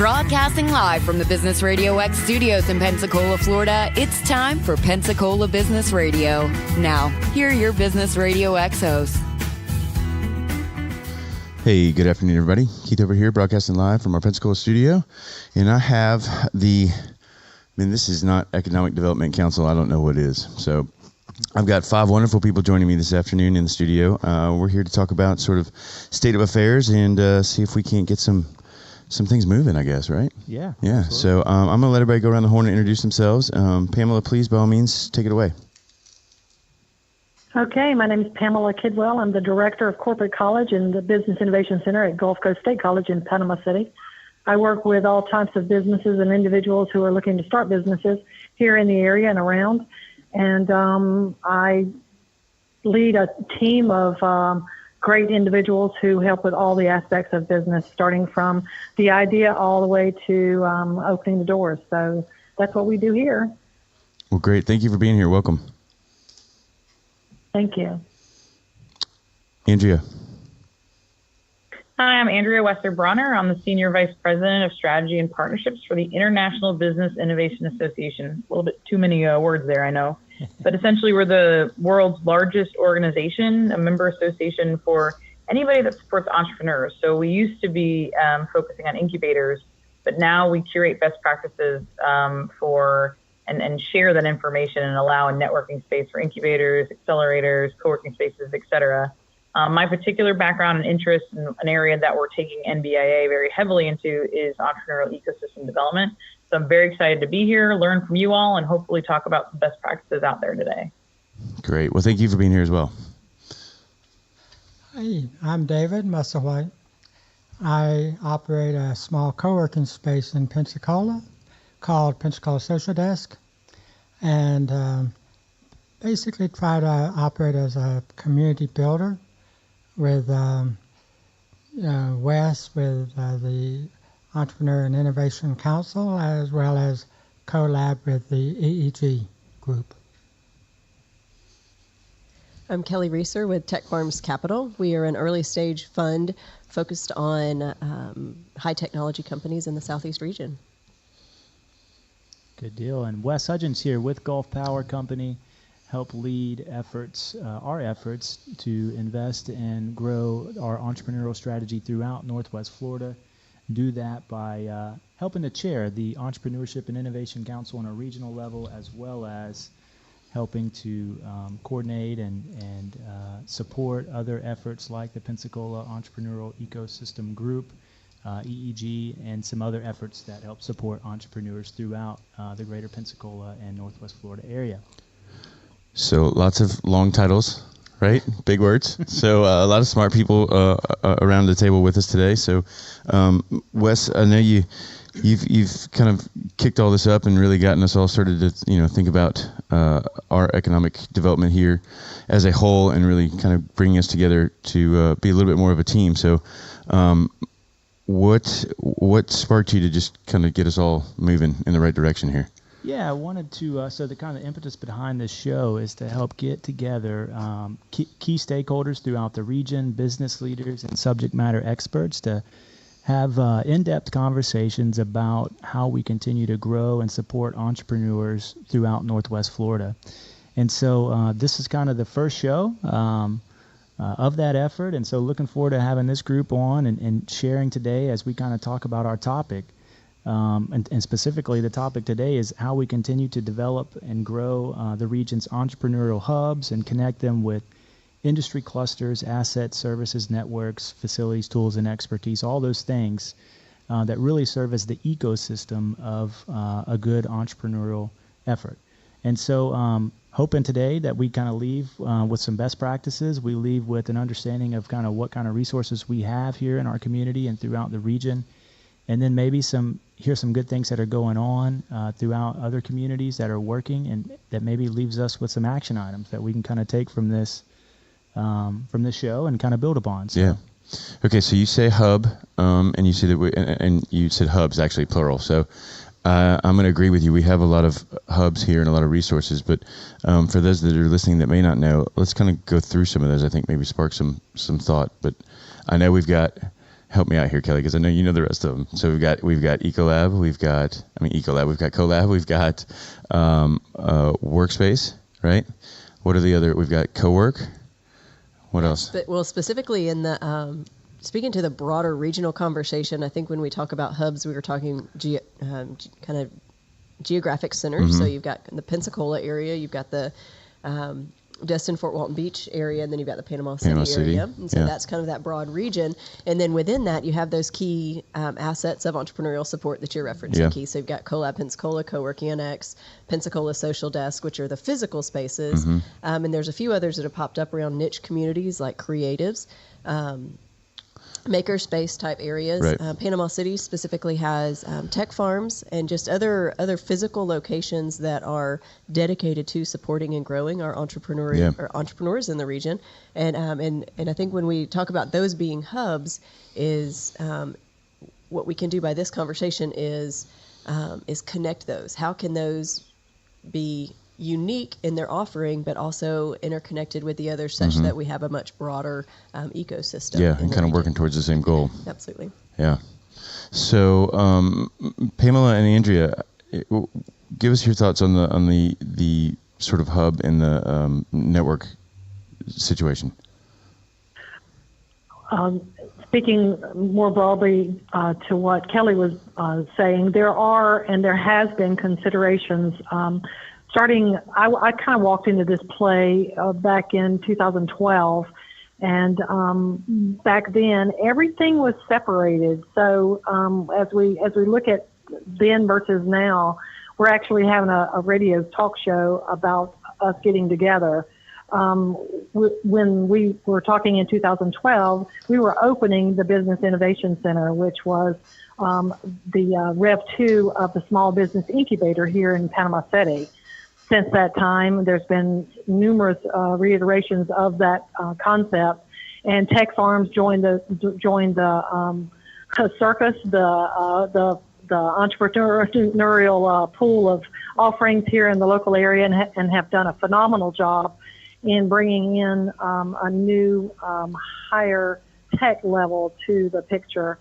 Broadcasting live from the Business Radio X studios in Pensacola, Florida, it's time for Pensacola Business Radio. Now, here are your Business Radio X hosts. Hey, good afternoon, everybody. Keith over here, broadcasting live from our Pensacola studio. And I have this is not Economic Development Council. I don't know what it is. So I've got 5 wonderful people joining me this afternoon in the studio. We're here to talk about sort of state of affairs and see if we can't get some things moving, I guess, right? Yeah. So I'm going to let everybody go around the horn and introduce themselves. Pamela, please, by all means, take it away. Okay, my name is Pamela Kidwell. I'm the Director of Corporate College and the Business Innovation Center at Gulf Coast State College in Panama City. I work with all types of businesses and individuals who are looking to start businesses here in the area and around. And I lead a team of great individuals who help with all the aspects of business, starting from the idea all the way to opening the doors. So that's what we do here. Well, great. Thank you for being here. Welcome. Thank you. Andrea. Hi, I'm Andrea Wester-Bronner. I'm the Senior Vice President of Strategy and Partnerships for the International Business Innovation Association. A little bit too many words there, I know. But essentially, we're the world's largest organization, a member association for anybody that supports entrepreneurs. So we used to be focusing on incubators, but now we curate best practices for and share that information and allow a networking space for incubators, accelerators, co-working spaces, et cetera. My particular background and interest in an area that we're taking NBIA very heavily into is entrepreneurial ecosystem development. So I'm very excited to be here, learn from you all, and hopefully talk about some best practices out there today. Great. Well, thank you for being here as well. Hey, I'm David Musselwhite. I operate a small co-working space in Pensacola called Pensacola Social Desk, and basically try to operate as a community builder with Wes, with the Entrepreneur and Innovation Council, as well as collab with the EEG group. I'm Kelly Reeser with Tech Farms Capital. We are an early stage fund focused on high technology companies in the Southeast region. Good deal. And Wes Hudgens here with Gulf Power Company, help lead our efforts to invest and grow our entrepreneurial strategy throughout Northwest Florida. Do that by helping to chair the Entrepreneurship and Innovation Council on a regional level, as well as helping to coordinate and support other efforts like the Pensacola Entrepreneurial Ecosystem Group, EEG, and some other efforts that help support entrepreneurs throughout the greater Pensacola and Northwest Florida area. So lots of long titles, right? Big words. So a lot of smart people around the table with us today. So Wes, I know you've kind of kicked all this up and really gotten us all started to think about our economic development here as a whole, and really kind of bringing us together to be a little bit more of a team. So what sparked you to just kind of get us all moving in the right direction here? Yeah, I wanted to, so the kind of impetus behind this show is to help get together key stakeholders throughout the region, business leaders and subject matter experts, to have in-depth conversations about how we continue to grow and support entrepreneurs throughout Northwest Florida. And so this is kind of the first show of that effort. And so looking forward to having this group on and sharing today as we kind of talk about our topic. And specifically, the topic today is how we continue to develop and grow the region's entrepreneurial hubs and connect them with industry clusters, assets, services, networks, facilities, tools, and expertise, all those things that really serve as the ecosystem of a good entrepreneurial effort. And so hoping today that we kind of leave with some best practices, we leave with an understanding of kind of what kind of resources we have here in our community and throughout the region, and then maybe hear some good things that are going on throughout other communities that are working, and that maybe leaves us with some action items that we can kind of take from this show and kind of build upon. So. Yeah. Okay, so you say hub, and you say that and you said hubs, actually plural. So I'm going to agree with you. We have a lot of hubs here and a lot of resources, but for those that are listening that may not know, let's kind of go through some of those. I think maybe spark some thought. But I know we've got help me out here, Kelly, because I know you know the rest of them. So we've got Ecolab, we've got CoLab, we've got Workspace, right? What are the other? We've got CoWork. What else? But, well, specifically in the speaking to the broader regional conversation, I think when we talk about hubs, we were talking kind of geographic centers. So you've got the Pensacola area, you've got the Destin, Fort Walton Beach area, and then you've got the Panama City area. And so that's kind of that broad region. And then within that, you have those key assets of entrepreneurial support that you're referencing, Keith. So you've got CoLab Pensacola, CoWork ENX, Pensacola Social Desk, which are the physical spaces. And there's a few others that have popped up around niche communities like creatives. Makerspace type areas. Right. Panama City specifically has tech farms and just other physical locations that are dedicated to supporting and growing our entrepreneurs in the region. And I think when we talk about those being hubs, is what we can do by this conversation is connect those. How can those be unique in their offering, but also interconnected with the others such that we have a much broader ecosystem. Yeah, and kind of working towards the same goal. Absolutely. Yeah. So, Pamela and Andrea, give us your thoughts on the sort of hub and the network situation. Speaking more broadly to what Kelly was saying, there are and there has been considerations. Starting, I kind of walked into this play back in 2012, and back then everything was separated. So as we look at then versus now, we're actually having a radio talk show about us getting together. When we were talking in 2012, we were opening the Business Innovation Center, which was the Rev 2 of the Small Business Incubator here in Panama City. Since that time, there's been numerous reiterations of that concept, and tech farms joined the circus, the entrepreneurial pool of offerings here in the local area, and have done a phenomenal job in bringing in a new higher tech level to the picture.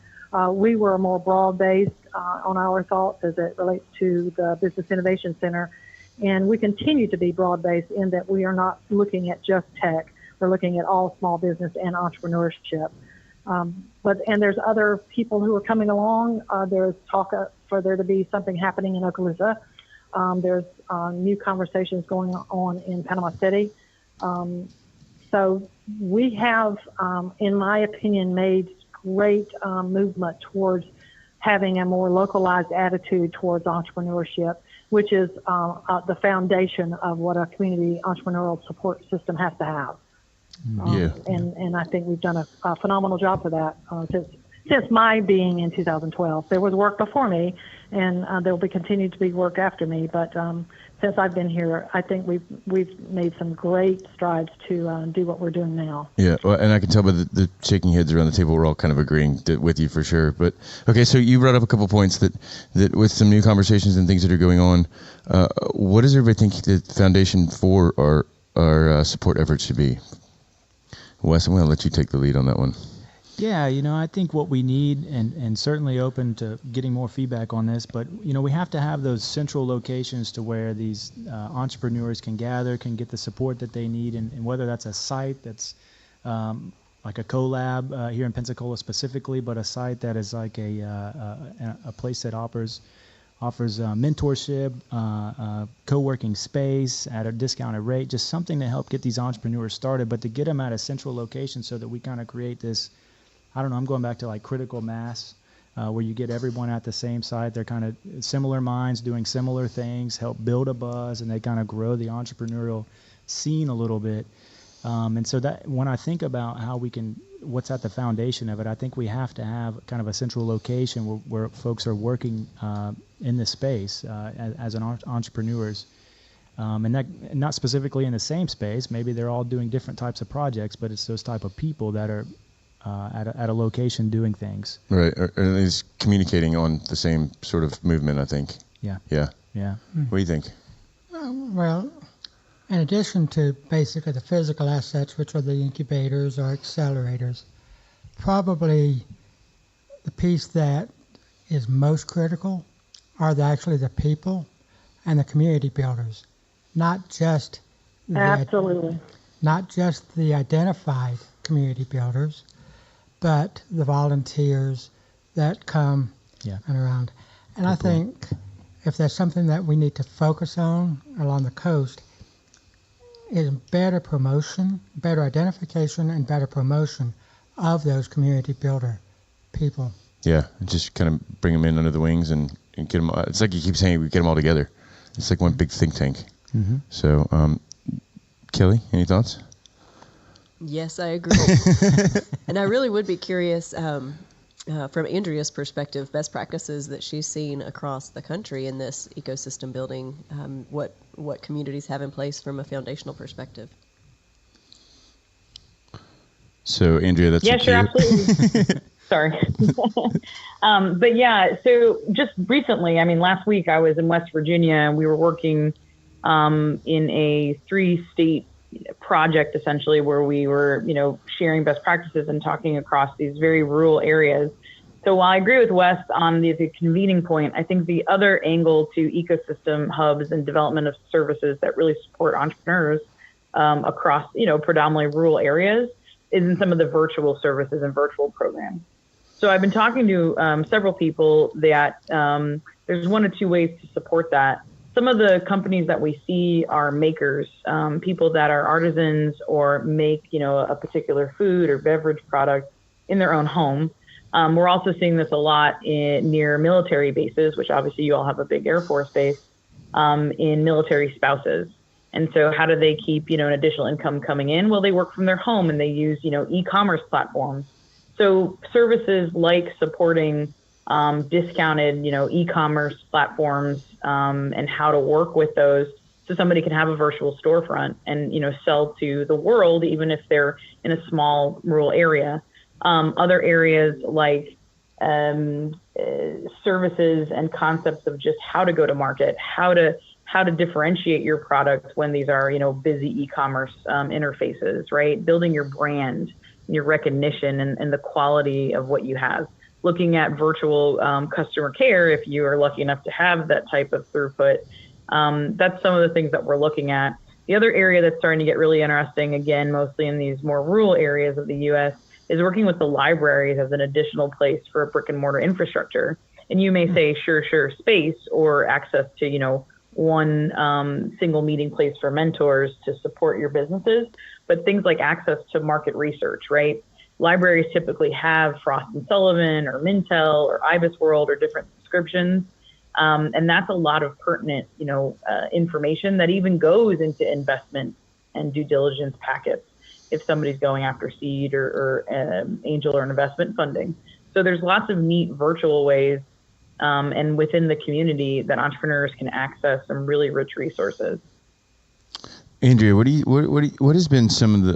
We were more broad-based on our thoughts as it relates to the Business Innovation Center. And we continue to be broad-based in that we are not looking at just tech. We're looking at all small business and entrepreneurship. And there's other people who are coming along. There's talk for there to be something happening in Okaloosa. There's new conversations going on in Panama City. So we have, in my opinion, made great movement towards having a more localized attitude towards entrepreneurship, which is the foundation of what a community entrepreneurial support system has to have. And I think we've done a phenomenal job for that since my being in 2012. There was work before me, and there will be continued to be work after me. But since I've been here, I think we've made some great strides to do what we're doing now. Yeah, well, and I can tell by the shaking heads around the table, we're all kind of agreeing with you for sure. But okay, so you brought up a couple points that with some new conversations and things that are going on, what does everybody think the foundation for our support efforts should be? Wes, I'm going to let you take the lead on that one. Yeah, I think what we need, and certainly open to getting more feedback on this, but, we have to have those central locations to where these entrepreneurs can gather, can get the support that they need, and whether that's a site that's like a CoLab here in Pensacola specifically, but a site that is like a place that offers mentorship, co-working space at a discounted rate, just something to help get these entrepreneurs started, but to get them at a central location so that we kind of create this, I don't know, I'm going back to like critical mass, where you get everyone at the same site. They're kind of similar minds doing similar things, help build a buzz, and they kind of grow the entrepreneurial scene a little bit. And so that when I think about what's at the foundation of it, I think we have to have kind of a central location where folks are working in this space as entrepreneurs. And that, not specifically in the same space. Maybe they're all doing different types of projects, but it's those type of people that are at a location doing things. Right, or at least communicating on the same sort of movement, I think. Yeah. What do you think? Well, in addition to basically the physical assets, which are the incubators or accelerators, probably the piece that is most critical are actually the people and the community builders, not just Absolutely. not just the identified community builders, but the volunteers that come and around. And I think if there's something that we need to focus on along the coast, is better promotion, better identification, and better promotion of those community builder people. Yeah, just kind of bring them in under the wings and get them. It's like you keep saying, we get them all together. It's like one big think tank. Mm-hmm. So, Kelly, any thoughts? Yes, I agree. And I really would be curious, from Andrea's perspective, best practices that she's seen across the country in this ecosystem building, what communities have in place from a foundational perspective. So, Andrea, that's yeah, sure, absolutely. Sorry. But yeah, so just recently, I mean, last week I was in West Virginia and we were working in a 3-state project essentially where we were, sharing best practices and talking across these very rural areas. So while I agree with Wes on the convening point, I think the other angle to ecosystem hubs and development of services that really support entrepreneurs across, predominantly rural areas is in some of the virtual services and virtual programs. So I've been talking to several people that there's one of two ways to support that. Some of the companies that we see are makers, people that are artisans or make, a particular food or beverage product in their own home. We're also seeing this a lot near military bases, which obviously you all have a big Air Force base, in military spouses. And so how do they keep, an additional income coming in? Well, they work from their home and they use, e-commerce platforms. So services like supporting discounted, e-commerce platforms and how to work with those so somebody can have a virtual storefront and, sell to the world, even if they're in a small rural area. Other areas like services and concepts of just how to go to market, how to differentiate your product when these are, busy e-commerce interfaces, right? Building your brand, your recognition and the quality of what you have. Looking at virtual customer care, if you are lucky enough to have that type of throughput, that's some of the things that we're looking at. The other area that's starting to get really interesting, again, mostly in these more rural areas of the U.S., is working with the libraries as an additional place for a brick and mortar infrastructure. And you may say, sure, space or access to, one single meeting place for mentors to support your businesses, but things like access to market research, right? Libraries typically have Frost & Sullivan or Mintel or Ibis World or different subscriptions. And that's a lot of pertinent, information that even goes into investment and due diligence packets if somebody's going after seed or angel or investment funding. So there's lots of neat virtual ways and within the community that entrepreneurs can access some really rich resources. Andrea, what has been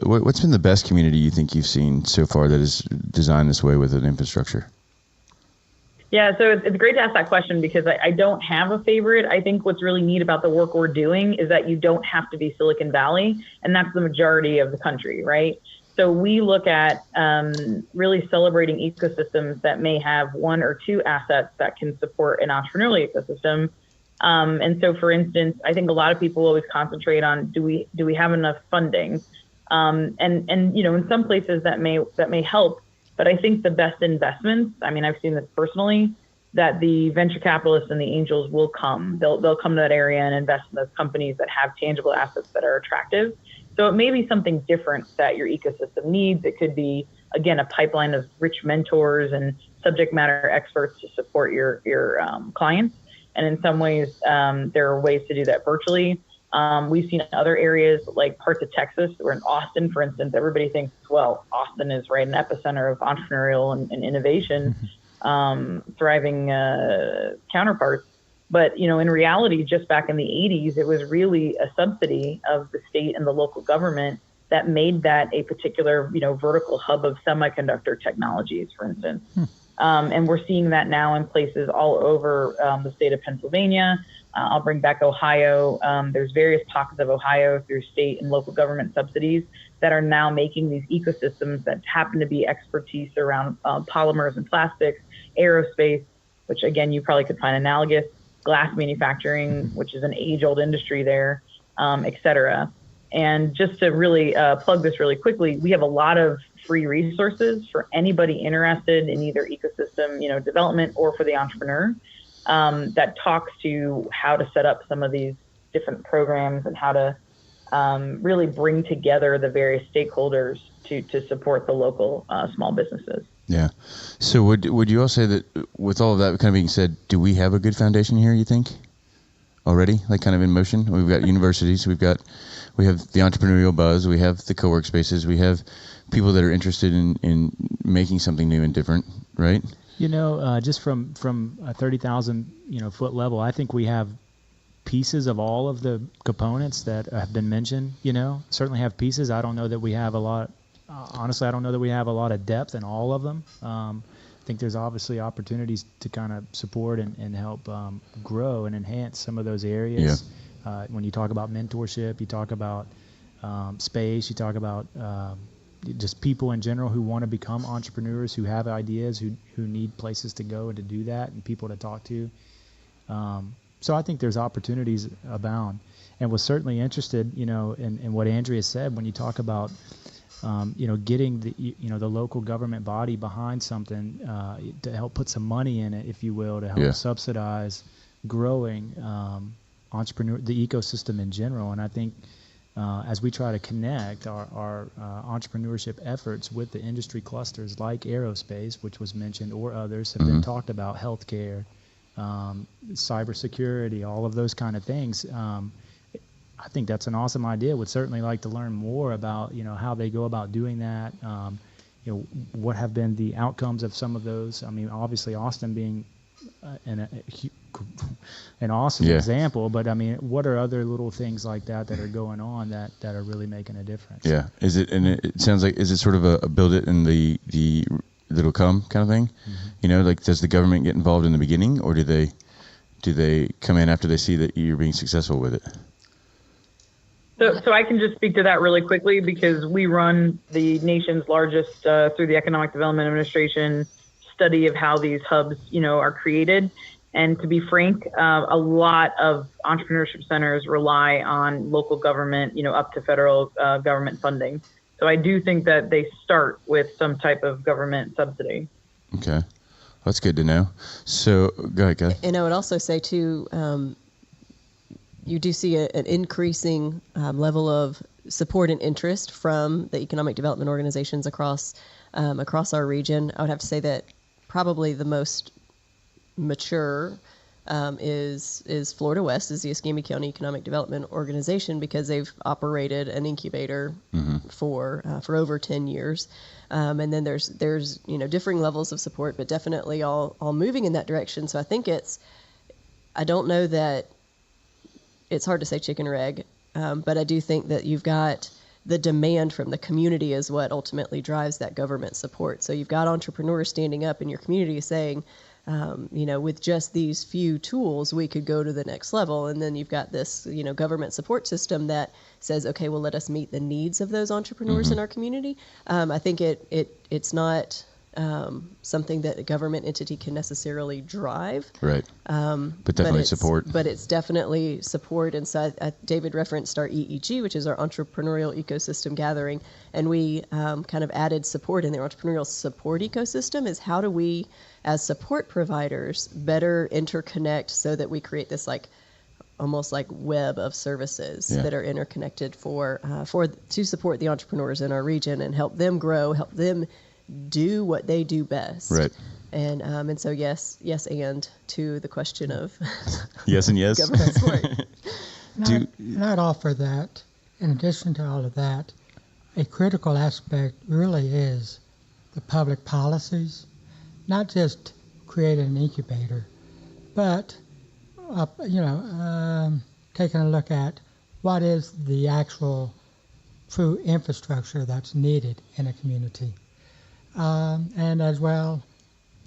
what's been the best community you think you've seen so far that is designed this way with an infrastructure? Yeah, so it's great to ask that question because I don't have a favorite. I think what's really neat about the work we're doing is that you don't have to be Silicon Valley, and that's the majority of the country, right? So we look at really celebrating ecosystems that may have one or two assets that can support an entrepreneurial ecosystem. And so, for instance, I think a lot of people always concentrate on do we have enough funding, and in some places that may help. But I think the best investments, I mean, I've seen this personally, that the venture capitalists and the angels will come. They'll come to that area and invest in those companies that have tangible assets that are attractive. So it may be something different that your ecosystem needs. It could be, again, a pipeline of rich mentors and subject matter experts to support your clients. And in some ways, there are ways to do that virtually. We've seen other areas like parts of Texas or in Austin, for instance. Everybody thinks, well, Austin is right an epicenter of entrepreneurial and innovation, thriving counterparts. But, in reality, just back in the 80s, it was really a subsidy of the state and the local government that made that a particular, vertical hub of semiconductor technologies, for instance. And we're seeing that now in places all over the state of Pennsylvania. I'll bring back Ohio. There's various pockets of Ohio through state and local government subsidies that are now making these ecosystems that happen to be expertise around polymers and plastics, aerospace, which again, you probably could find analogous, glass manufacturing, which is an age-old industry there, et cetera. And just to really plug this really quickly, we have a lot of free resources for anybody interested in either ecosystem, development or for the entrepreneur that talks to how to set up some of these different programs and how to really bring together the various stakeholders to support the local small businesses. Yeah. So would you all say that with all of that kind of being said, do we have a good foundation here, you think, already, like kind of in motion? We've got universities, we have the entrepreneurial buzz, we have the co-work spaces, we have people that are interested in making something new and different, right? Just from a 30,000 foot level, I think we have pieces of all of the components that have been mentioned. Certainly have pieces. I don't know that we have a lot. Honestly, I don't know that we have a lot of depth in all of them. I think there's obviously opportunities to kind of support and help grow and enhance some of those areas. Yeah. When you talk about mentorship, you talk about space, you talk about just people in general who want to become entrepreneurs, who have ideas, who need places to go and to do that, and people to talk to. So I think there's opportunities abound, and was certainly interested, in what Andrea said when you talk about, getting the local government body behind something to help put some money in it, if you will, to help subsidize growing the ecosystem in general. And I think as we try to connect our entrepreneurship efforts with the industry clusters like aerospace, which was mentioned, or others have been talked about, healthcare, cybersecurity, all of those kind of things. I think that's an awesome idea. Would certainly like to learn more about, how they go about doing that. What have been the outcomes of some of those? I mean, obviously Austin being an awesome example, but I mean, what are other little things like that are going on that are really making a difference? Yeah. Is it, and it sounds like, is it sort of a build it in the that'll come kind of thing? Like, does the government get involved in the beginning, or do they come in after they see that you're being successful with it? So I can just speak to that really quickly, because we run the nation's largest, through the Economic Development Administration, study of how these hubs, are created. And to be frank, a lot of entrepreneurship centers rely on local government, up to federal government funding. So I do think that they start with some type of government subsidy. Okay. That's good to know. So go ahead, Kelly. And I would also say, too, you do see an increasing level of support and interest from the economic development organizations across our region. I would have to say that probably the most mature is Florida West, is the Escambia County Economic Development Organization, because they've operated an incubator for over 10 years. And then there's differing levels of support, but definitely all moving in that direction. So I think I don't know that it's hard to say chicken or egg, but I do think that you've got the demand from the community is what ultimately drives that government support. So you've got entrepreneurs standing up in your community saying, with just these few tools, we could go to the next level. And then you've got this, government support system that says, okay, well, let us meet the needs of those entrepreneurs in our community. I think it's not something that a government entity can necessarily drive. Right. But definitely support. But it's definitely support. And so David referenced our EEG, which is our Entrepreneurial Ecosystem Gathering. And we kind of added support in their entrepreneurial support ecosystem is how do we, as support providers, better interconnect so that we create this almost like web of services that are interconnected to support the entrepreneurs in our region and help them grow, help them do what they do best. Right. And so yes, and to the question of yes and yes. Government support. Not offer that. In addition to all of that, a critical aspect really is the public policies, not just create an incubator, but taking a look at what is the actual true infrastructure that's needed in a community. And as well,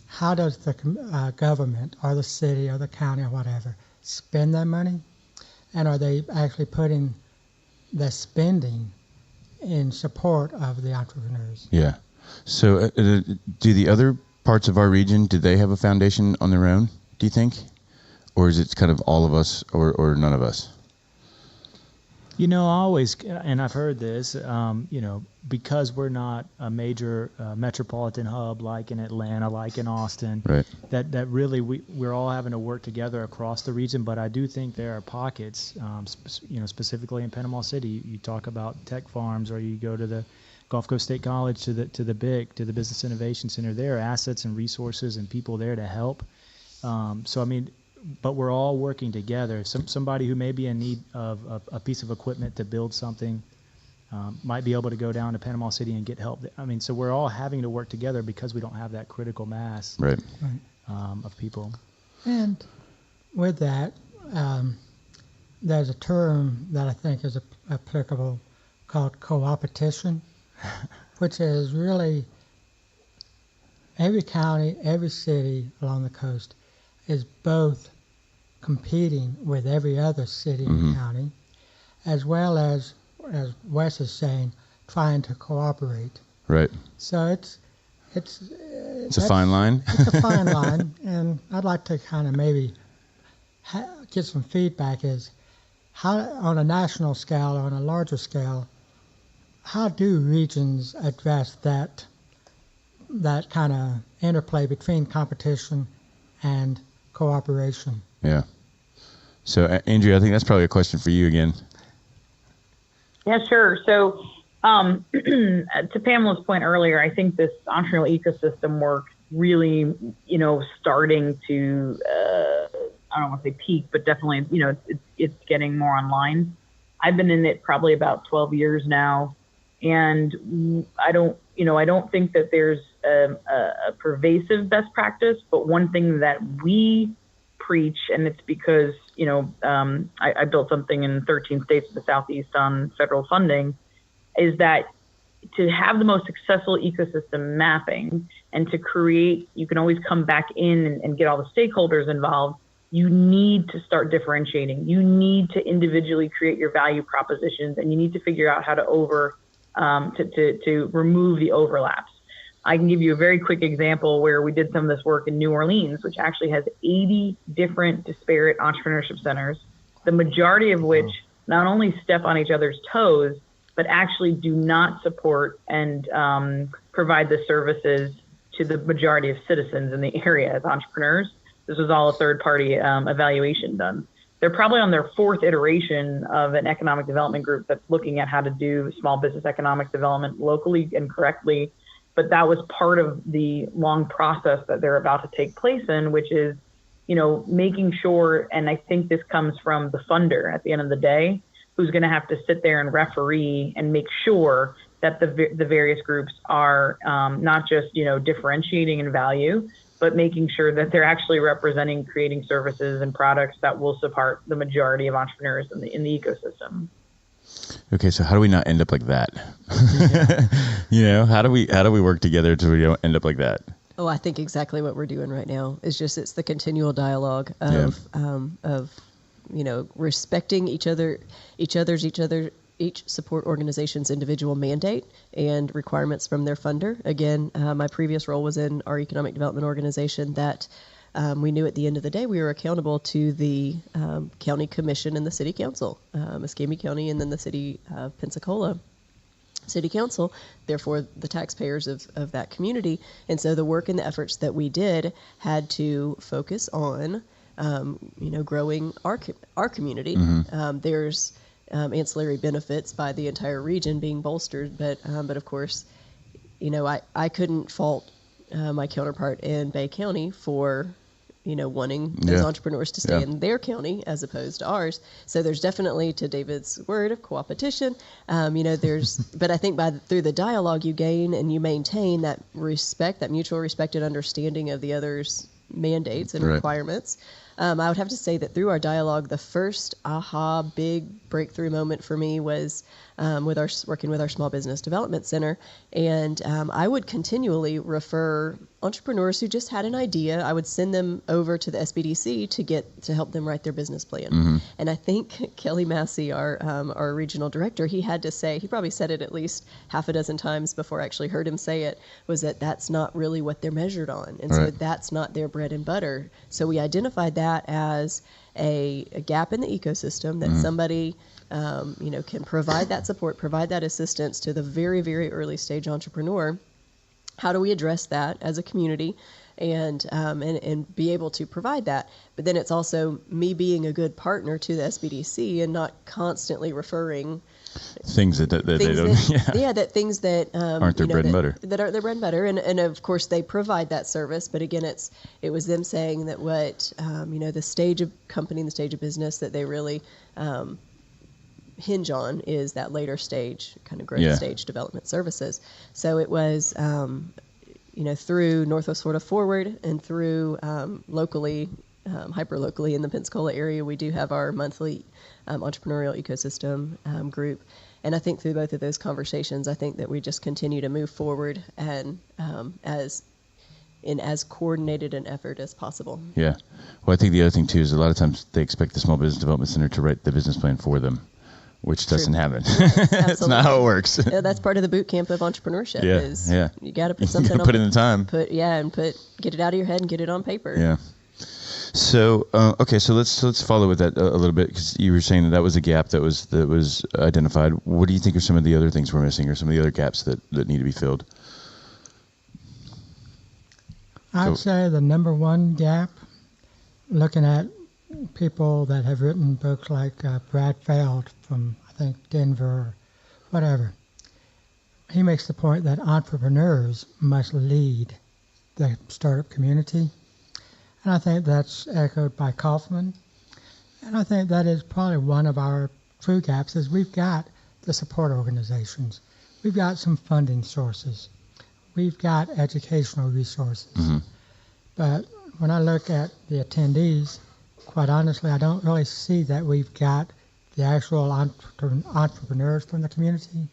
how does the government or the city or the county or whatever spend that money? And are they actually putting the spending in support of the entrepreneurs? Yeah. So do the other parts of our region, do they have a foundation on their own, do you think? Or is it kind of all of us or none of us? You know, I always, and I've heard this, you know, because we're not a major metropolitan hub like in Atlanta, like in Austin, right, that really we're all having to work together across the region. But I do think there are pockets, you know, specifically in Panama City. You talk about tech farms, or you go to the Gulf Coast State College to the Business Innovation Center. There are assets and resources and people there to help. So I mean, but we're all working together. Somebody who may be in need of a piece of equipment to build something might be able to go down to Panama City and get help. I mean, so we're all having to work together because we don't have that critical mass of people. And with that, there's a term that I think is applicable called co-opetition, which is really every county, every city along the coast is both competing with every other city and county, as well as Wes is saying, trying to cooperate. Right. So it's a fine line. It's a fine line, and I'd like to kind of maybe get some feedback. Is how on a national scale or on a larger scale, how do regions address that kind of interplay between competition and cooperation? Yeah. So, Andrea, I think that's probably a question for you again. Yeah, sure. So, to Pamela's point earlier, I think this entrepreneurial ecosystem work really, you know, starting to, I don't want to say peak, but definitely, you know, it's getting more online. I've been in it probably about 12 years now, and I don't think that there's a pervasive best practice, but one thing that we preach, and it's because, you know, I built something in 13 states of the Southeast on federal funding, is that to have the most successful ecosystem mapping and to create, you can always come back in and get all the stakeholders involved. You need to start differentiating. You need to individually create your value propositions, and you need to figure out how to remove the overlaps. I can give you a very quick example where we did some of this work in New Orleans, which actually has 80 different disparate entrepreneurship centers, the majority of which not only step on each other's toes, but actually do not support and provide the services to the majority of citizens in the area as entrepreneurs. This was all a third-party evaluation done. They're probably on their fourth iteration of an economic development group that's looking at how to do small business economic development locally and correctly. But that was part of the long process that they're about to take place in, which is, you know, making sure, and I think this comes from the funder at the end of the day, who's going to have to sit there and referee and make sure that the various groups are not just, you know, differentiating in value, but making sure that they're actually representing, creating services and products that will support the majority of entrepreneurs in the ecosystem. Okay, so how do we not end up like that? You know, how do we work together so we don't end up like that? Oh, I think exactly what we're doing right now is just it's the continual dialogue of you know, respecting each support organization's individual mandate and requirements from their funder. Again, my previous role was in our economic development organization that we knew at the end of the day we were accountable to the county commission and the city council, Muscogee County, and then the city of Pensacola city council, therefore the taxpayers of that community. And so the work and the efforts that we did had to focus on, you know, growing our community. There's ancillary benefits by the entire region being bolstered, but of course, you know, I couldn't fault my counterpart in Bay County for, you know, wanting those entrepreneurs to stay in their county as opposed to ours. So there's definitely, to David's word, of co-opetition. You know, but I think through the dialogue you gain and you maintain that respect, that mutual respect and understanding of the other's mandates and requirements. I would have to say that through our dialogue, the first big breakthrough moment for me was working with our Small Business Development Center. And I would continually refer entrepreneurs who just had an idea. I would send them over to the SBDC to help them write their business plan. And I think Kelly Massey, our regional director, he probably said it at least half a dozen times before I actually heard him say it, was that that's not really what they're measured on. And so that's not their bread and butter. So we identified that as a gap in the ecosystem that somebody can provide that support, provide that assistance to the very, very early stage entrepreneur. How do we address that as a community and be able to provide that? But then it's also me being a good partner to the SBDC and not constantly referring things that they don't. Things that aren't their bread and butter. That aren't their bread and butter, and of course they provide that service. But again, it was them saying that what the stage of company and the stage of business that they really hinge on is that later stage kind of growth stage development services. So it was through Northwest Florida Forward and through locally, hyper locally in the Pensacola area, we do have our monthly entrepreneurial ecosystem group. And I think through both of those conversations, I think that we just continue to move forward and in as coordinated an effort as possible. Yeah. Well, I think the other thing too is a lot of times they expect the Small Business Development Center to write the business plan for them, which doesn't happen. It's not how it works. Yeah, that's part of the boot camp of entrepreneurship. You got to put something. Put in the time. Get it out of your head and get it on paper. Yeah. So so let's follow with that a little bit, because you were saying that was a gap that was identified. What do you think are some of the other things we're missing, or some of the other gaps that need to be filled? I'd say the number one gap, looking at people that have written books like Brad Feld from, I think, Denver or whatever, he makes the point that entrepreneurs must lead the startup community. And I think that's echoed by Kaufman. And I think that is probably one of our true gaps, is we've got the support organizations. We've got some funding sources. We've got educational resources. But when I look at the attendees, quite honestly, I don't really see that we've got the actual entrepreneurs from the community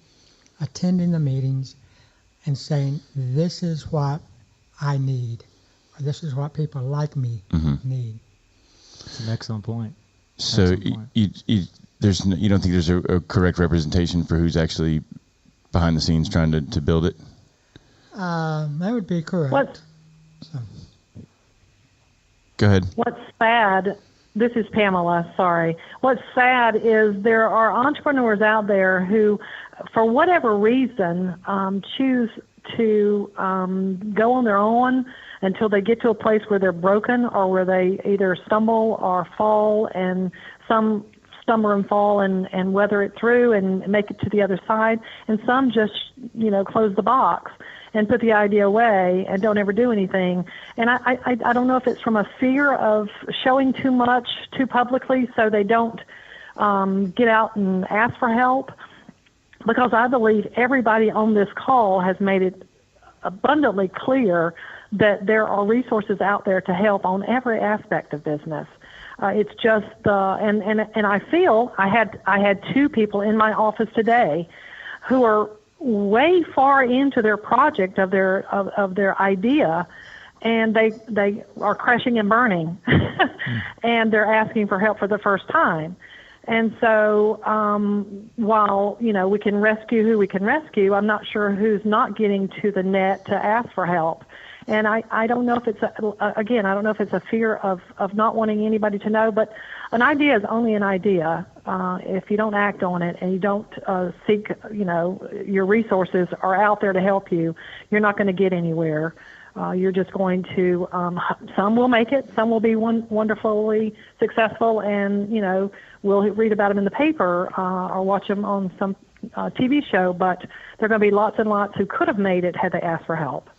attending the meetings and saying, this is what I need, or this is what people like me need. It's an excellent point. So you don't think there's a correct representation for who's actually behind the scenes trying to build it? That would be correct. Go ahead. What's sad, this is Pamela, sorry. What's sad is there are entrepreneurs out there who, for whatever reason, choose to go on their own until they get to a place where they're broken, or where they either stumble or fall, and some stumble and fall and weather it through and make it to the other side, and some just, close the box and put the idea away and don't ever do anything. And I don't know if it's from a fear of showing too much too publicly, so they don't get out and ask for help, because I believe everybody on this call has made it abundantly clear that there are resources out there to help on every aspect of business. It's just and I feel I had two people in my office today who are way far into their project of their idea, and they are crashing and burning, and they're asking for help for the first time. And so while we can rescue who we can rescue, I'm not sure who's not getting to the net to ask for help. And I don't know if it's I don't know if it's a fear of not wanting anybody to know, but an idea is only an idea. If you don't act on it and you don't seek, your resources are out there to help you, you're not going to get anywhere. You're just going to, some will make it, some will be wonderfully successful, and, we'll read about them in the paper or watch them on some TV show, but there are going to be lots and lots who could have made it had they asked for help.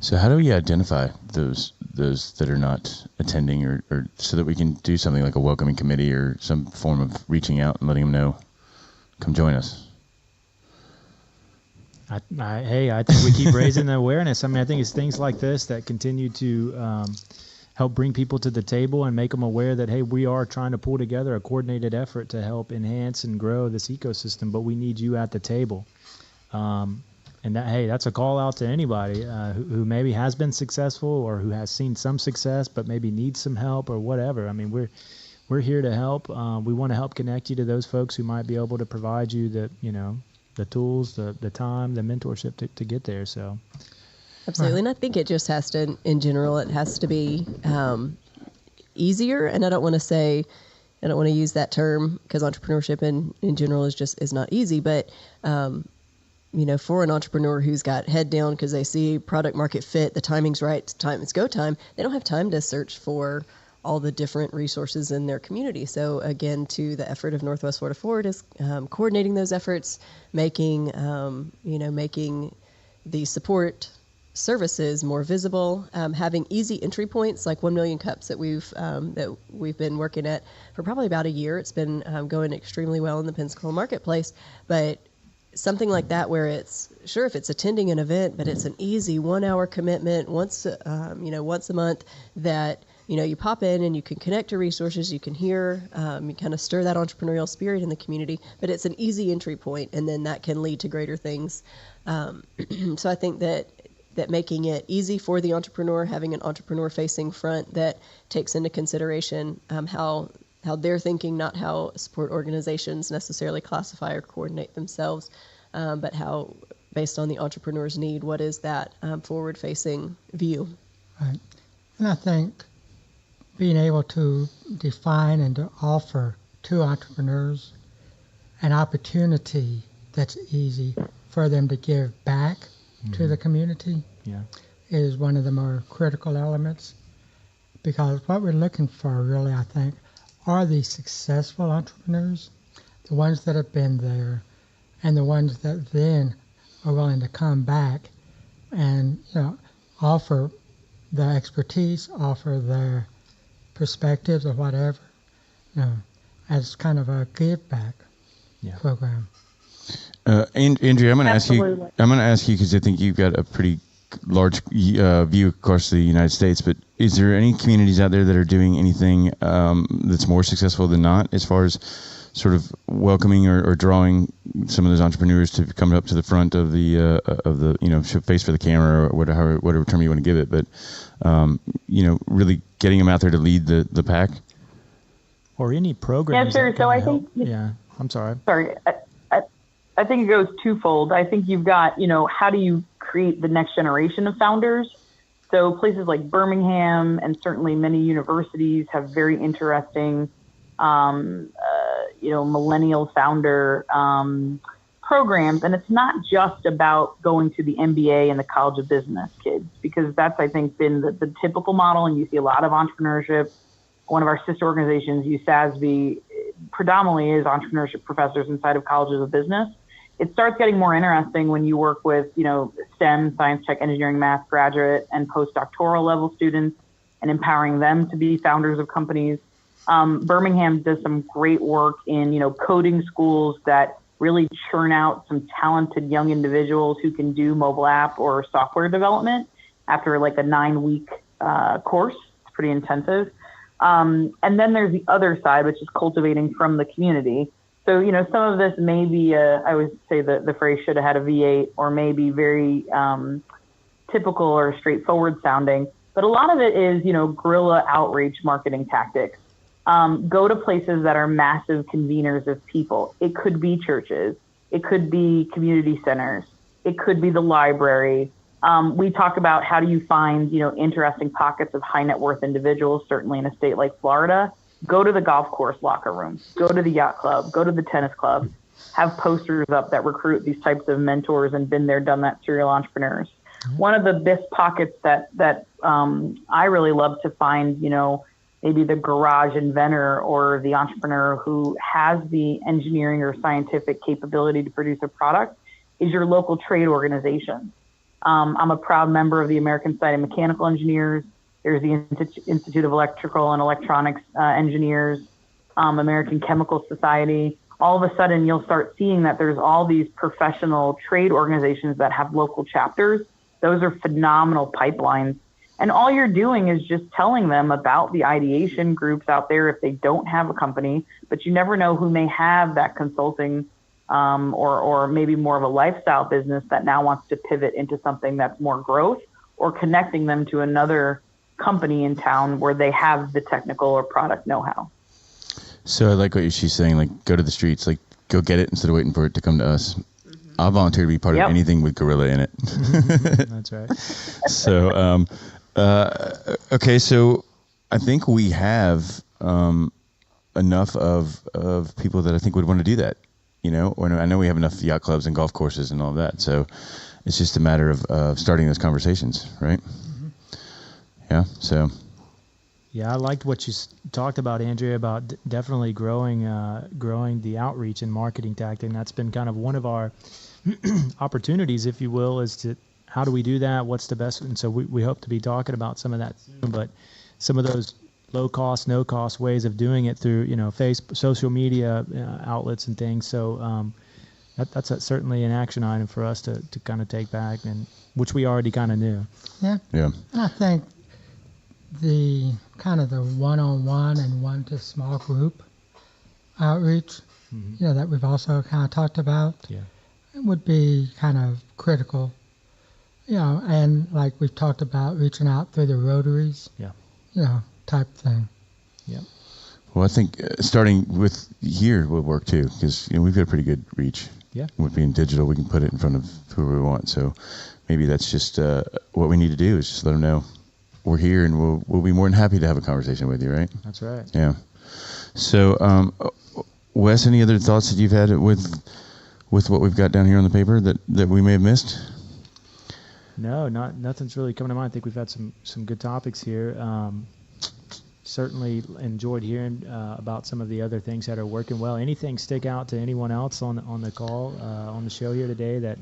So how do we identify those that are not attending, or so that we can do something like a welcoming committee or some form of reaching out and letting them know, come join us? I think we keep raising the awareness. I mean, I think it's things like this that continue to help bring people to the table and make them aware that, hey, we are trying to pull together a coordinated effort to help enhance and grow this ecosystem, but we need you at the table. And that, hey, that's a call out to anybody who maybe has been successful or who has seen some success but maybe needs some help or whatever. I mean, we're here to help. We want to help connect you to those folks who might be able to provide you the tools, the time, the mentorship to get there. So. Absolutely. And I think it just has to, in general, it has to be easier. And I don't want to use that term because entrepreneurship in general is not easy. But, for an entrepreneur who's got head down because they see product market fit, the timing's right, it's go time, they don't have time to search for all the different resources in their community. So again, to the effort of Northwest Florida Forward is coordinating those efforts, making the support services more visible, having easy entry points like 1 million cups that we've been working at for probably about a year. It's been going extremely well in the Pensacola marketplace, but something like that where it's sure if it's attending an event, but it's an easy 1 hour commitment once a month that you pop in and you can connect to resources, you can hear, you kind of stir that entrepreneurial spirit in the community, but it's an easy entry point, and then that can lead to greater things. So I think that making it easy for the entrepreneur, having an entrepreneur-facing front that takes into consideration how they're thinking, not how support organizations necessarily classify or coordinate themselves, but how, based on the entrepreneur's need, what is that forward-facing view? Right. And I think being able to define and to offer to entrepreneurs an opportunity that's easy for them to give back to the community is one of the more critical elements, because what we're looking for really, I think, are the successful entrepreneurs, the ones that have been there, and the ones that then are willing to come back and offer their expertise, offer their perspectives or whatever, as kind of a give back program. Andrea, I'm going to ask you. Absolutely. I'm going to ask you because I think you've got a pretty large view across the United States. But is there any communities out there that are doing anything that's more successful than not, as far as sort of welcoming or drawing some of those entrepreneurs to come up to the front of the face for the camera or whatever term you want to give it, but really getting them out there to lead the pack? Or any programs. Yeah, sure. So I think. Yeah, I'm sorry. Sorry. I think it goes twofold. I think you've got, how do you create the next generation of founders? So places like Birmingham and certainly many universities have very interesting, millennial founder programs. And it's not just about going to the MBA and the College of Business kids, because that's, I think, been the typical model. And you see a lot of entrepreneurship. One of our sister organizations, USASB, predominantly is entrepreneurship professors inside of colleges of business. It starts getting more interesting when you work with, STEM, science, tech, engineering, math, graduate, and postdoctoral level students and empowering them to be founders of companies. Birmingham does some great work in, coding schools that really churn out some talented young individuals who can do mobile app or software development after like a 9-week course. It's pretty intensive. And then there's the other side, which is cultivating from the community. So, some of this may be, I would say the phrase should have had a V8 or maybe very typical or straightforward sounding. But a lot of it is, guerrilla outreach marketing tactics. Go to places that are massive conveners of people. It could be churches. It could be community centers. It could be the library. We talk about how do you find, interesting pockets of high net worth individuals, certainly in a state like Florida. Go to the golf course locker room, go to the yacht club, go to the tennis club, have posters up that recruit these types of mentors and been there, done that serial entrepreneurs. One of the best pockets that I really love to find, maybe the garage inventor or the entrepreneur who has the engineering or scientific capability to produce a product is your local trade organization. I'm a proud member of the American Society of Mechanical Engineers. There's the Institute of Electrical and Electronics Engineers, American Chemical Society. All of a sudden, you'll start seeing that there's all these professional trade organizations that have local chapters. Those are phenomenal pipelines. And all you're doing is just telling them about the ideation groups out there if they don't have a company, but you never know who may have that consulting or maybe more of a lifestyle business that now wants to pivot into something that's more growth, or connecting them to another company in town where they have the technical or product know-how. So I like what she's saying, like go to the streets, like go get it instead of waiting for it to come to us. I'll volunteer to be part of anything with gorilla in it. That's right. So, okay, so I think we have enough of people that I think would want to do that, you know, or I know we have enough yacht clubs and golf courses and all that. So it's just a matter of starting those conversations, right? Mm-hmm. Yeah, so. Yeah, I liked what you talked about, Andrea, about definitely growing the outreach and marketing tactic. And that's been kind of one of our opportunities, if you will, is to how do we do that? What's the best? And so we hope to be talking about some of that soon. But some of those low cost, no cost ways of doing it through, you know, social media outlets and things. So that's certainly an action item for us to kind of take back, and which we already kind of knew. Yeah. Yeah. I think the kind of the one-on-one and one-to-small group outreach, you know, that we've also kind of talked about, would be kind of critical, you know, and like we've talked about reaching out through the Rotaries, you know, type thing. Yeah. Well, I think starting with here would work too, because, you know, we've got a pretty good reach. Yeah. With being digital, we can put it in front of whoever we want. So maybe that's just what we need to do is just let them know we're here, and we'll be more than happy to have a conversation with you, right? That's right. Yeah. So, Wes, any other thoughts that you've had with what we've got down here on the paper that we may have missed? No, nothing's really coming to mind. I think we've had some good topics here. Certainly enjoyed hearing about some of the other things that are working well. Anything stick out to anyone else on the call, on the show here today that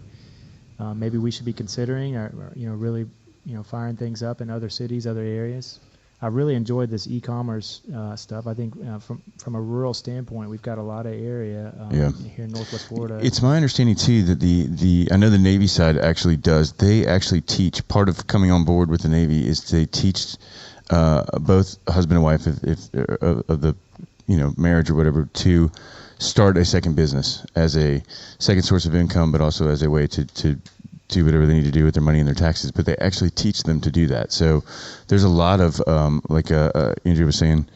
maybe we should be considering, or you know, really, you know, firing things up in other cities, other areas? I really enjoyed this e-commerce stuff. I think from a rural standpoint, we've got a lot of area here in Northwest Florida. It's my understanding too that the I know the Navy side actually does. They actually teach. Part of coming on board with the Navy is they teach both husband and wife if of the, you know, marriage or whatever, to start a second business as a second source of income, but also as a way to do whatever they need to do with their money and their taxes. But they actually teach them to do that. So there's a lot of like Andrea was saying,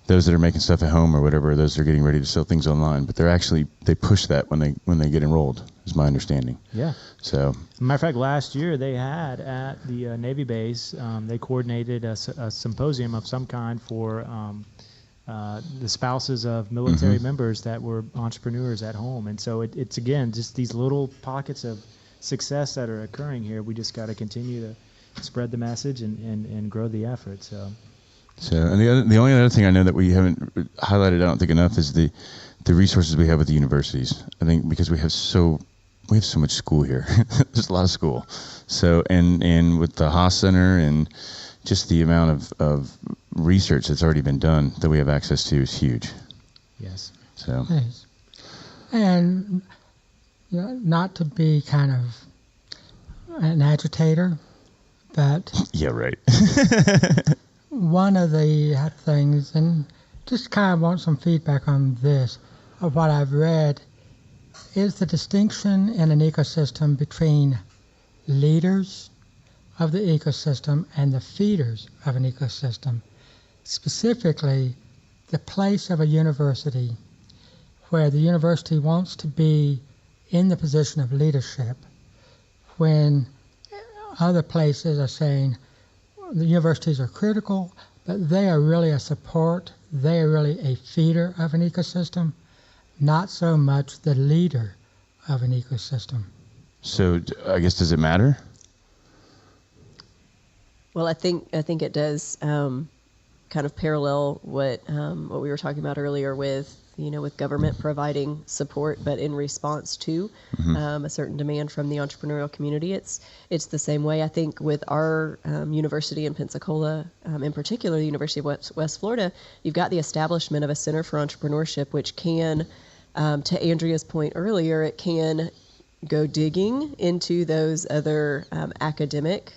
those that are making stuff at home or whatever, those that are getting ready to sell things online. But they push that when they get enrolled, is my understanding. Yeah. So, as a matter of fact, last year they had at the Navy base, they coordinated a symposium of some kind for the spouses of military members that were entrepreneurs at home. And so it's again just these little pockets of success that are occurring here. We just got to continue to spread the message and grow the effort. So and the only other thing I know that we haven't highlighted, I don't think enough, is the resources we have with the universities. I think because we have so much school here. There's a lot of school. So and with the Haas Center and just the amount of research that's already been done that we have access to is huge. Yes. So. Yes. And you know, not to be kind of an agitator, but yeah, right. one of the things, and just kind of want some feedback on this, of what I've read, is the distinction in an ecosystem between leaders of the ecosystem and the feeders of an ecosystem. Specifically, the place of a university where the university wants to be in the position of leadership, when other places are saying the universities are critical, but they are really a support, they are really a feeder of an ecosystem, not so much the leader of an ecosystem. So I guess, does it matter? Well, I think it does kind of parallel what we were talking about earlier with government providing support, but in response to a certain demand from the entrepreneurial community. It's the same way, I think, with our university in Pensacola, in particular, the University of West Florida. You've got the establishment of a Center for Entrepreneurship, which can, to Andrea's point earlier, it can go digging into those other academic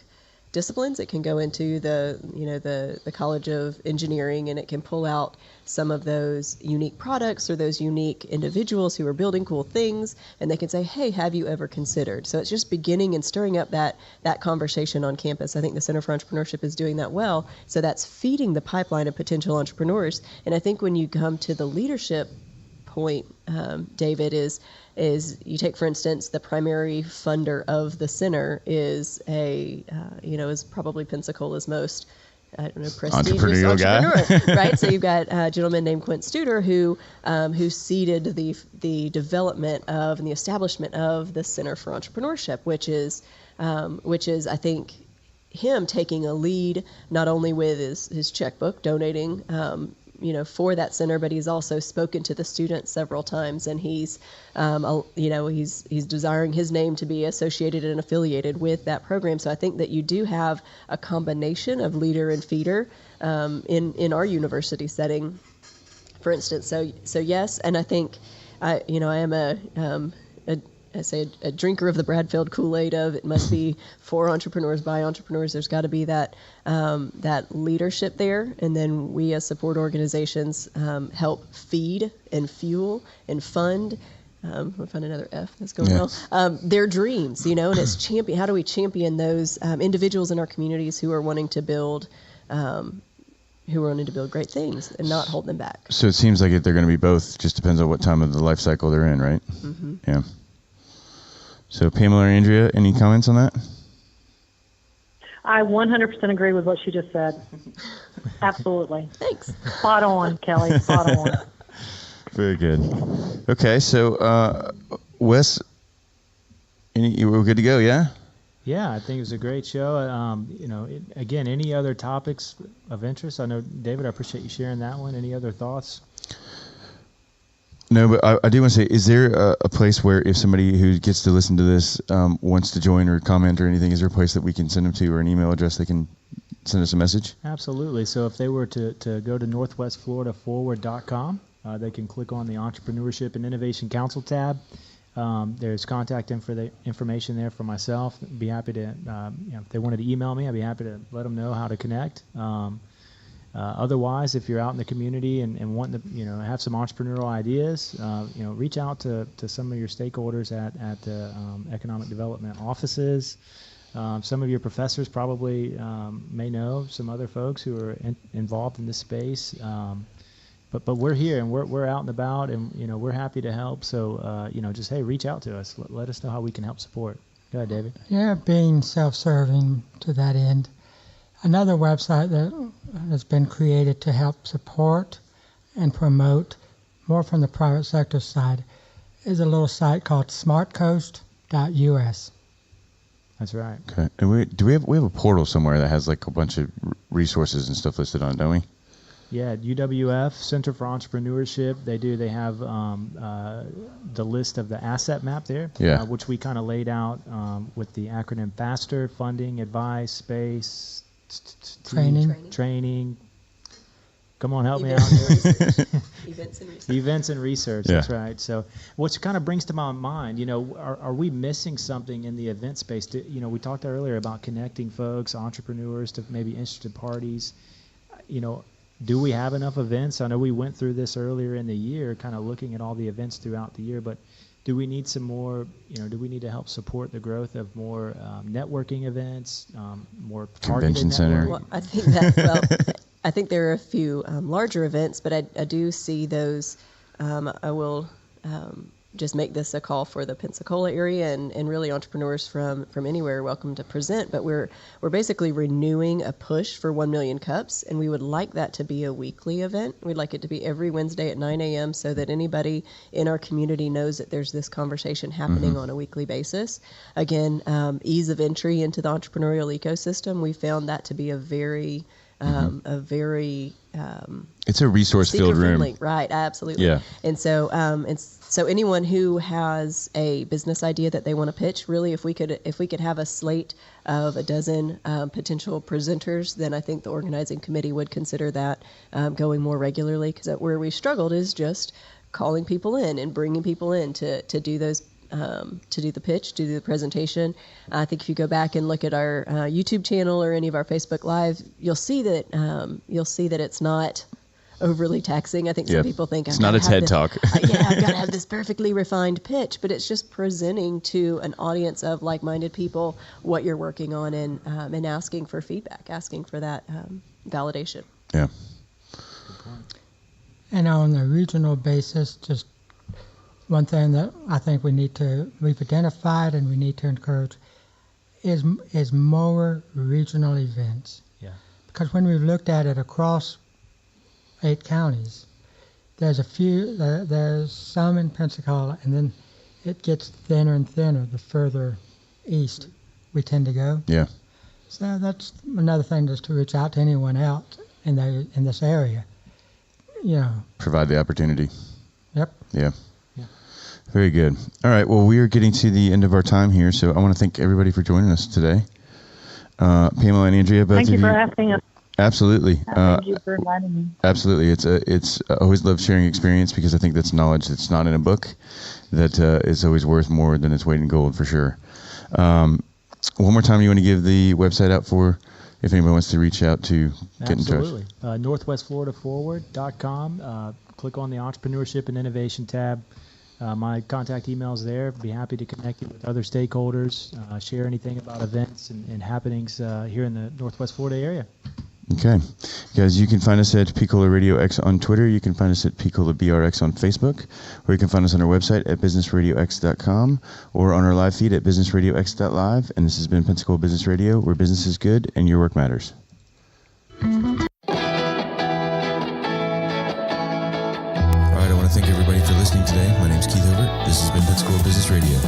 disciplines. It can go into the College of Engineering, and it can pull out some of those unique products or those unique individuals who are building cool things, and they can say, hey, have you ever considered? So it's just beginning and stirring up that conversation on campus. I think the Center for Entrepreneurship is doing that well. So that's feeding the pipeline of potential entrepreneurs. And I think when you come to the leadership point, David, is you take, for instance, the primary funder of the center is is probably Pensacola's most prestigious entrepreneurial entrepreneur, guy. Right? So you've got a gentleman named Quint Studer who seeded the development of and the establishment of the Center for Entrepreneurship, which is I think him taking a lead not only with his checkbook, donating for that center, but he's also spoken to the students several times, and he's desiring his name to be associated and affiliated with that program. So I think that you do have a combination of leader and feeder in our university setting, for instance. So yes, and I think I am a drinker of the Bradfield Kool-Aid of it must be for entrepreneurs, by entrepreneurs. There's got to be that leadership there, and then we as support organizations help feed and fuel and fund. We'll find another F that's going well. Their dreams, and it's how do we champion those individuals in our communities who are wanting to build great things and not hold them back. So it seems like they're going to be both. Just depends on what time of the life cycle they're in, right? Mm-hmm. Yeah. So Pamela or Andrea, any comments on that? I 100% agree with what she just said. Absolutely. Thanks. Spot on, Kelly. Spot on. Very good. Okay, so Wes, we're good to go, yeah? Yeah, I think it was a great show. Again, any other topics of interest? I know, David, I appreciate you sharing that one. Any other thoughts? No, but I do want to say, is there a place where if somebody who gets to listen to this wants to join or comment or anything, is there a place that we can send them to or an email address they can send us a message? Absolutely. So if they were to go to northwestfloridaforward.com, they can click on the Entrepreneurship and Innovation Council tab. There's contact information there for myself. Be happy to, if they wanted to email me, I'd be happy to let them know how to connect. Otherwise, if you're out in the community and want to, have some entrepreneurial ideas, reach out to some of your stakeholders at the economic development offices. Some of your professors probably may know some other folks who are involved in this space. But we're here and we're out and about, and we're happy to help. So just reach out to us. Let us know how we can help support. Go ahead, David. Yeah, being self-serving to that end. Another website that has been created to help support and promote more from the private sector side is a little site called smartcoast.us. That's right. Okay. And we have a portal somewhere that has like a bunch of resources and stuff listed on it, don't we? Yeah, at UWF, Center for Entrepreneurship, they have the list of the asset map there, which we kind of laid out with the acronym FASTER: funding, advice, space, training. Come on, help me out here. Events and research. That's right. So, what kind of brings to my mind, are we missing something in the event space? We talked earlier about connecting folks, entrepreneurs to maybe interested parties. Do we have enough events? I know we went through this earlier in the year, kind of looking at all the events throughout the year, but do we need some more, do we need to help support the growth of more networking events, more convention center? Well, I think there are a few larger events, but I do see those. I will just make this a call for the Pensacola area, and really entrepreneurs from anywhere are welcome to present. But we're basically renewing a push for 1 million cups, and we would like that to be a weekly event. We'd like it to be every Wednesday at 9 a.m. so that anybody in our community knows that there's this conversation happening on a weekly basis. Again, ease of entry into the entrepreneurial ecosystem, we found that to be a very it's a resource-filled room, right? Absolutely. Yeah. And so anyone who has a business idea that they want to pitch, really, if we could have a slate of a dozen potential presenters, then I think the organizing committee would consider that going more regularly. Because where we struggled is just calling people in and bringing people in to do those to do the pitch, to do the presentation. I think if you go back and look at our YouTube channel or any of our Facebook Live, you'll see that it's not overly taxing. I think some people think it's not a TED Talk. I've got to have this perfectly refined pitch, but it's just presenting to an audience of like-minded people what you're working on and asking for feedback, asking for that validation. Yeah. And on a regional basis, just one thing that I think we've identified and we need to encourage is more regional events. Yeah. Because when we've looked at it across 8 counties, there's some in Pensacola, and then it gets thinner and thinner the further east we tend to go. Yeah. So that's another thing, just to reach out to anyone else in this area. Provide the opportunity. Yep. Yeah. Very good. All right. Well, we are getting to the end of our time here, so I want to thank everybody for joining us today. Pamela and Andrea, both Thank of you for asking us. Absolutely. Thank you for inviting me. Absolutely. It's I always love sharing experience because I think that's knowledge that's not in a book that is always worth more than its weight in gold, for sure. One more time, you want to give the website out for if anybody wants to reach out to get in touch? Absolutely. NorthwestFloridaForward.com. Click on the Entrepreneurship and Innovation tab. My contact email is there. Be happy to connect you with other stakeholders, share anything about events and happenings here in the Northwest Florida area. Okay. Guys, you can find us at Pensacola Radio X on Twitter. You can find us at Pensacola BRX on Facebook, or you can find us on our website at businessradiox.com or on our live feed at businessradiox.live. And this has been Pensacola Business Radio, where business is good and your work matters. Thank everybody for listening today. My name's Keith Hilbert. This has been Pensacola Business Radio.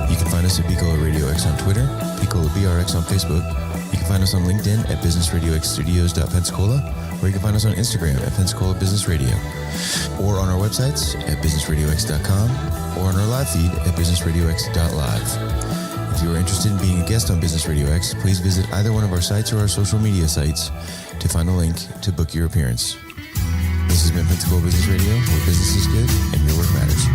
You can find us at Pensacola Radio X on Twitter, Pensacola BRX on Facebook. You can find us on LinkedIn at businessradioxstudios.pensacola, or you can find us on Instagram at Pensacola Business Radio, or on our websites at businessradiox.com, or on our live feed at businessradiox.live. If you are interested in being a guest on Business Radio X, please visit either one of our sites or our social media sites to find a link to book your appearance. This has been Pensacola Business Radio, where business is good and your work matters.